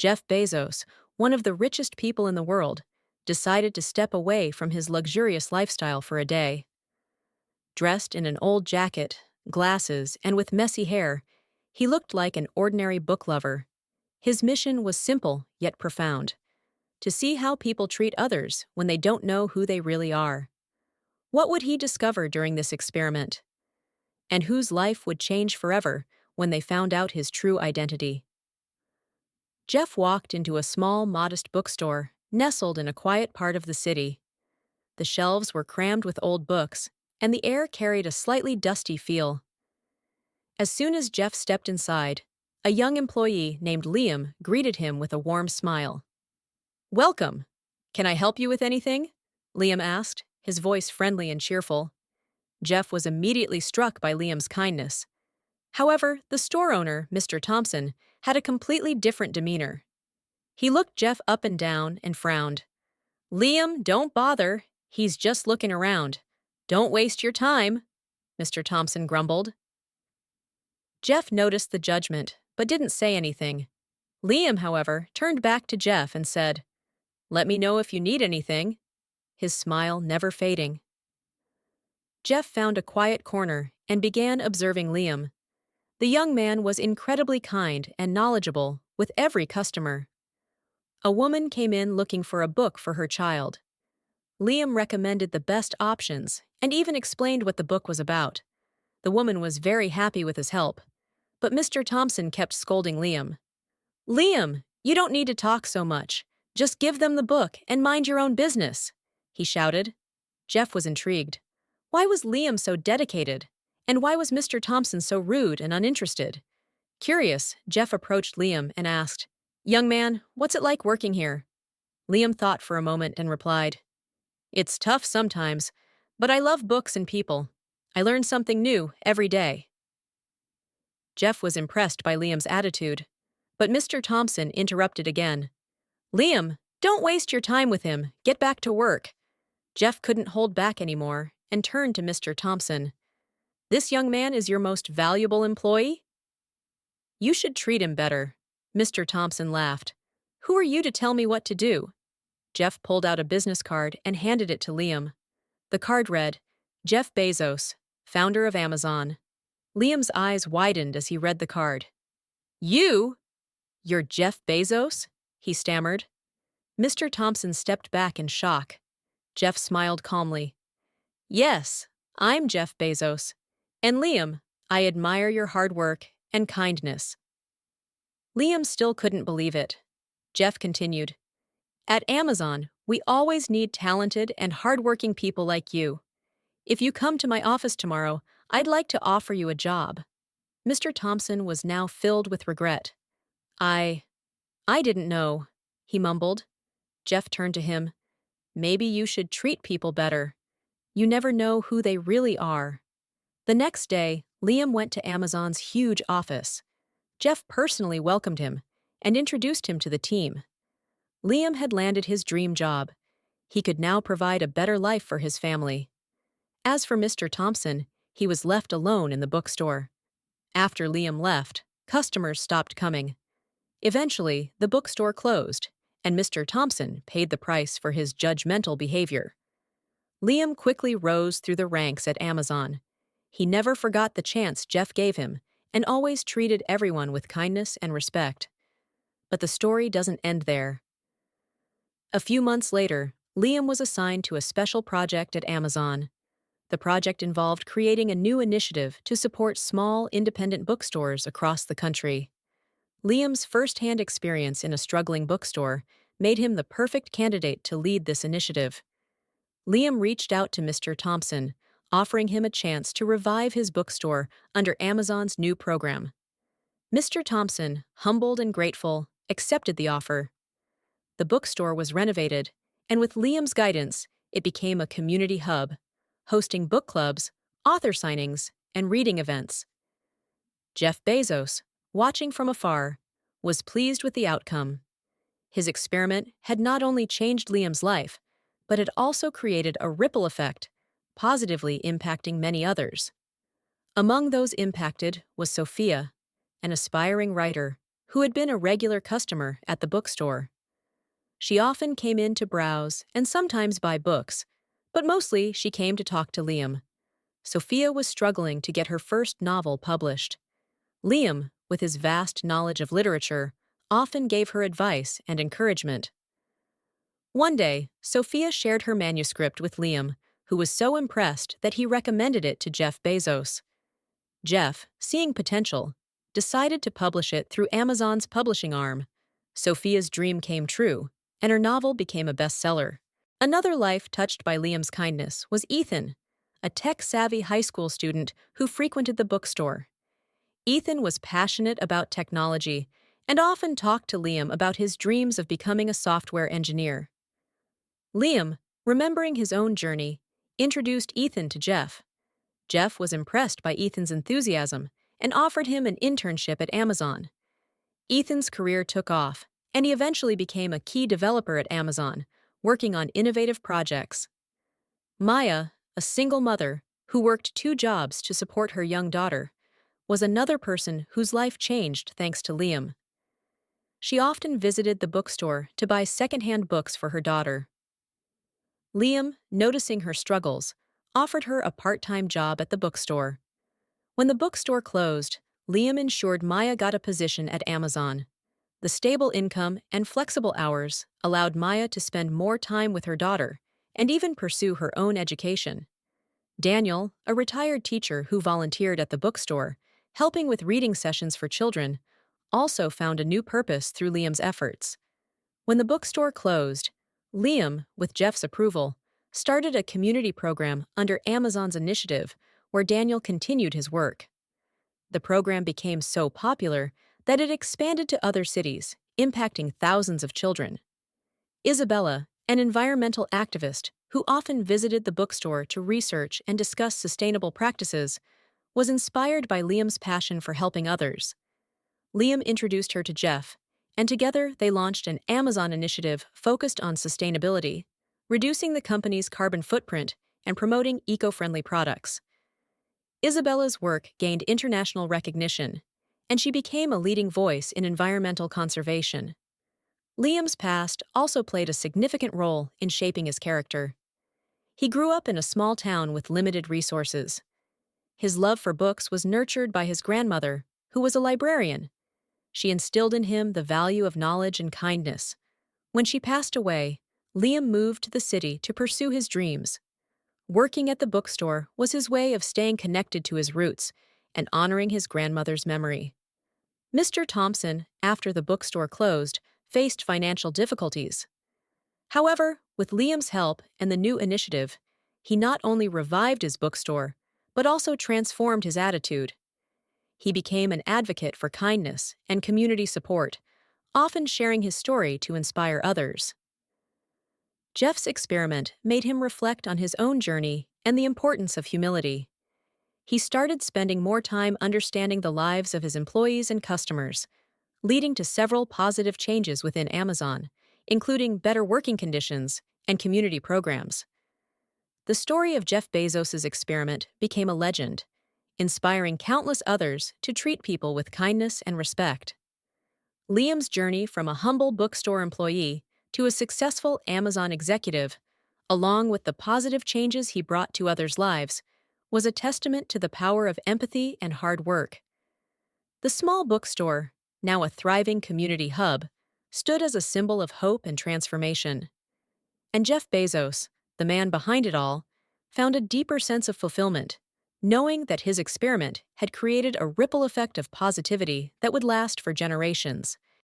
Jeff Bezos, one of the richest people in the world, decided to step away from his luxurious lifestyle for a day. Dressed in an old jacket, glasses, and with messy hair, he looked like an ordinary book lover. His mission was simple yet profound: to see how people treat others when they don't know who they really are. What would he discover during this experiment? And whose life would change forever when they found out his true identity? Jeff walked into a small, modest bookstore nestled in a quiet part of the city. The shelves were crammed with old books, and the air carried a slightly dusty feel. As soon as Jeff stepped inside, a young employee named Liam greeted him with a warm smile. "Welcome! Can I help you with anything?" Liam asked, his voice friendly and cheerful. Jeff was immediately struck by Liam's kindness. However, the store owner, Mr. Thompson, had a completely different demeanor. He looked Jeff up and down and frowned. "Liam, don't bother. He's just looking around. Don't waste your time," Mr. Thompson grumbled. Jeff noticed the judgment, but didn't say anything. Liam, however, turned back to Jeff and said, "Let me know if you need anything," his smile never fading. Jeff found a quiet corner and began observing Liam. The young man was incredibly kind and knowledgeable with every customer. A woman came in looking for a book for her child. Liam recommended the best options and even explained what the book was about. The woman was very happy with his help, but Mr. Thompson kept scolding Liam. "Liam, you don't need to talk so much. Just give them the book and mind your own business," he shouted. Jeff was intrigued. Why was Liam so dedicated? And why was Mr. Thompson so rude and uninterested? Curious, Jeff approached Liam and asked, "Young man, what's it like working here?" Liam thought for a moment and replied, "It's tough sometimes, but I love books and people. I learn something new every day." Jeff was impressed by Liam's attitude, but Mr. Thompson interrupted again. "Liam, don't waste your time with him. Get back to work." Jeff couldn't hold back anymore and turned to Mr. Thompson. "This young man is your most valuable employee? You should treat him better." Mr. Thompson laughed. "Who are you to tell me what to do?" Jeff pulled out a business card and handed it to Liam. The card read, "Jeff Bezos, founder of Amazon." Liam's eyes widened as he read the card. "You? You're Jeff Bezos?" he stammered. Mr. Thompson stepped back in shock. Jeff smiled calmly. "Yes, I'm Jeff Bezos. And Liam, I admire your hard work and kindness." Liam still couldn't believe it. Jeff continued, "At Amazon, we always need talented and hardworking people like you. If you come to my office tomorrow, I'd like to offer you a job." Mr. Thompson was now filled with regret. I didn't know," he mumbled. Jeff turned to him. "Maybe you should treat people better. You never know who they really are." The next day, Liam went to Amazon's huge office. Jeff personally welcomed him and introduced him to the team. Liam had landed his dream job. He could now provide a better life for his family. As for Mr. Thompson, he was left alone in the bookstore. After Liam left, customers stopped coming. Eventually, the bookstore closed, and Mr. Thompson paid the price for his judgmental behavior. Liam quickly rose through the ranks at Amazon. He never forgot the chance Jeff gave him and always treated everyone with kindness and respect. But the story doesn't end there. A few months later, Liam was assigned to a special project at Amazon. The project involved creating a new initiative to support small, independent bookstores across the country. Liam's first-hand experience in a struggling bookstore made him the perfect candidate to lead this initiative. Liam reached out to Mr. Thompson, offering him a chance to revive his bookstore under Amazon's new program. Mr. Thompson, humbled and grateful, accepted the offer. The bookstore was renovated, and with Liam's guidance, it became a community hub, hosting book clubs, author signings, and reading events. Jeff Bezos, watching from afar, was pleased with the outcome. His experiment had not only changed Liam's life, but had also created a ripple effect, positively impacting many others. Among those impacted was Sophia, an aspiring writer who had been a regular customer at the bookstore. She often came in to browse and sometimes buy books, but mostly she came to talk to Liam. Sophia was struggling to get her first novel published. Liam, with his vast knowledge of literature, often gave her advice and encouragement. One day, Sophia shared her manuscript with Liam, who was so impressed that he recommended it to Jeff Bezos. Jeff, seeing potential, decided to publish it through Amazon's publishing arm. Sophia's dream came true, and her novel became a bestseller. Another life touched by Liam's kindness was Ethan, a tech-savvy high school student who frequented the bookstore. Ethan was passionate about technology and often talked to Liam about his dreams of becoming a software engineer. Liam, remembering his own journey, introduced Ethan to Jeff. Jeff was impressed by Ethan's enthusiasm and offered him an internship at Amazon. Ethan's career took off, and he eventually became a key developer at Amazon, working on innovative projects. Maya, a single mother who worked 2 jobs to support her young daughter, was another person whose life changed thanks to Liam. She often visited the bookstore to buy secondhand books for her daughter. Liam, noticing her struggles, offered her a part-time job at the bookstore. When the bookstore closed, Liam ensured Maya got a position at Amazon. The stable income and flexible hours allowed Maya to spend more time with her daughter and even pursue her own education. Daniel, a retired teacher who volunteered at the bookstore, helping with reading sessions for children, also found a new purpose through Liam's efforts. When the bookstore closed, Liam, with Jeff's approval, started a community program under Amazon's initiative where Daniel continued his work. The program became so popular that it expanded to other cities, impacting thousands of children. Isabella, an environmental activist who often visited the bookstore to research and discuss sustainable practices, was inspired by Liam's passion for helping others. Liam introduced her to Jeff, and together they launched an Amazon initiative focused on sustainability, reducing the company's carbon footprint and promoting eco-friendly products. Isabella's work gained international recognition, and she became a leading voice in environmental conservation. Liam's past also played a significant role in shaping his character. He grew up in a small town with limited resources. His love for books was nurtured by his grandmother, who was a librarian. She instilled in him the value of knowledge and kindness. When she passed away, Liam moved to the city to pursue his dreams. Working at the bookstore was his way of staying connected to his roots and honoring his grandmother's memory. Mr. Thompson, after the bookstore closed, faced financial difficulties. However, with Liam's help and the new initiative, he not only revived his bookstore, but also transformed his attitude. He became an advocate for kindness and community support, often sharing his story to inspire others. Jeff's experiment made him reflect on his own journey and the importance of humility. He started spending more time understanding the lives of his employees and customers, leading to several positive changes within Amazon, including better working conditions and community programs. The story of Jeff Bezos' experiment became a legend, inspiring countless others to treat people with kindness and respect. Liam's journey from a humble bookstore employee to a successful Amazon executive, along with the positive changes he brought to others' lives, was a testament to the power of empathy and hard work. The small bookstore, now a thriving community hub, stood as a symbol of hope and transformation. And Jeff Bezos, the man behind it all, found a deeper sense of fulfillment, knowing that his experiment had created a ripple effect of positivity that would last for generations.